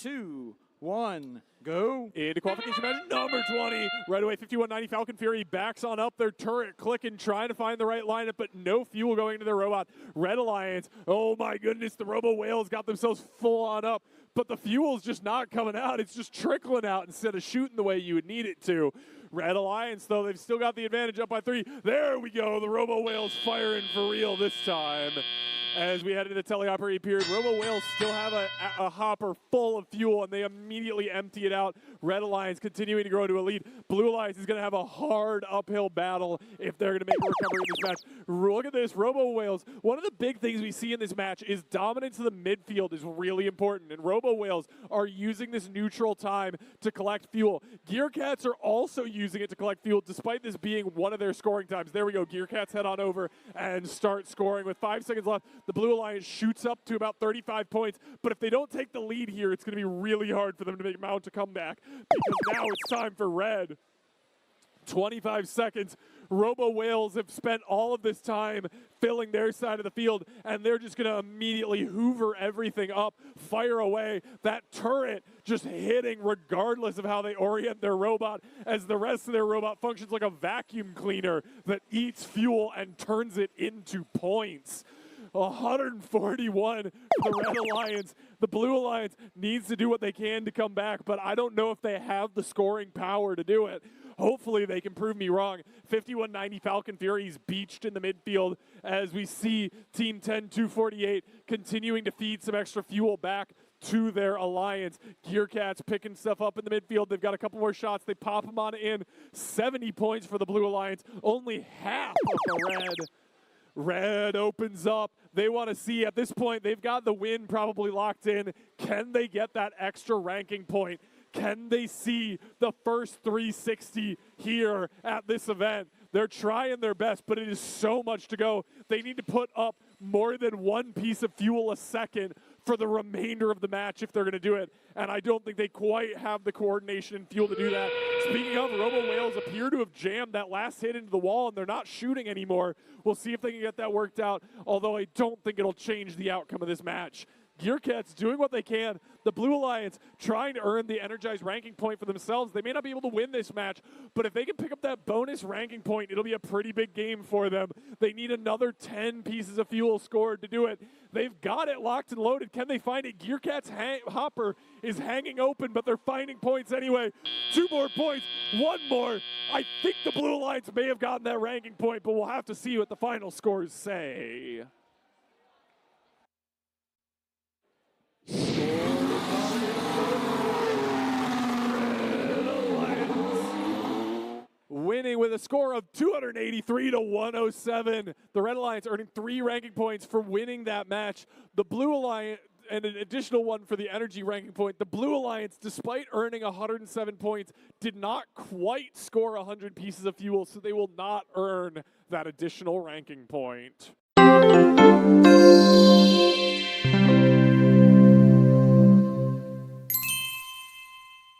2, 1, go. Into qualification match number 20. Right away, 5190 Falcon Fury backs on up. Their turret clicking, trying to find the right lineup, but no fuel going into their robot. Red Alliance, oh my goodness, the Robo Whales got themselves full on up, but the fuel's just not coming out. It's just trickling out instead of shooting the way you would need it to. Red Alliance, though, they've still got the advantage up by 3. There we go. The Robo Whales firing for real this time. As we head into the teleoperated period, Robo Whales still have a hopper full of fuel, and they immediately empty it out. Red Alliance continuing to grow to a lead. Blue Alliance is going to have a hard uphill battle if they're going to make a recovery in this match. Look at this, Robo Whales. One of the big things we see in this match is dominance of the midfield is really important, and Robo Whales are using this neutral time to collect fuel. Gearcats are also using it to collect fuel, despite this being one of their scoring times. There we go. Gearcats head on over and start scoring with 5 seconds left. The Blue Alliance shoots up to about 35 points, but if they don't take the lead here, it's going to be really hard for them to mount a comeback, because now it's time for Red. 25 seconds. Robo Whales have spent all of this time filling their side of the field, and they're just going to immediately hoover everything up, fire away. That turret just hitting regardless of how they orient their robot, as the rest of their robot functions like a vacuum cleaner that eats fuel and turns it into points. 141 for the Red Alliance. The Blue Alliance needs to do what they can to come back, but I don't know if they have the scoring power to do it. Hopefully they can prove me wrong. 5190 Falcon Furies beached in the midfield as we see Team 10-248 continuing to feed some extra fuel back to their alliance. Gearcats picking stuff up in the midfield. They've got a couple more shots. They pop them on in. 70 points for the Blue Alliance. Only half of the Red. Red opens up. They want to see, at this point, they've got the win probably locked in. Can they get that extra ranking point? Can they see the first 360 here at this event? They're trying their best, but it is so much to go. They need to put up more than one piece of fuel a second for the remainder of the match if they're going to do it. And I don't think they quite have the coordination and fuel to do that. Speaking of, Robo Whales appear to have jammed that last hit into the wall, and they're not shooting anymore. We'll see if they can get that worked out, although I don't think it'll change the outcome of this match. Gearcats doing what they can. The Blue Alliance trying to earn the energized ranking point for themselves. They may not be able to win this match, but if they can pick up that bonus ranking point, it'll be a pretty big game for them. They need another 10 pieces of fuel scored to do it. They've got it locked and loaded. Can they find it? Gearcats' hopper is hanging open, but they're finding points anyway. 2 more points, 1 more. I think the Blue Alliance may have gotten that ranking point, but we'll have to see what the final scores say. Winning with a score of 283 to 107. The Red Alliance earning 3 ranking points for winning that match. The Blue Alliance, and an additional one for the energy ranking point. The Blue Alliance, despite earning 107 points, did not quite score 100 pieces of fuel, so they will not earn that additional ranking point.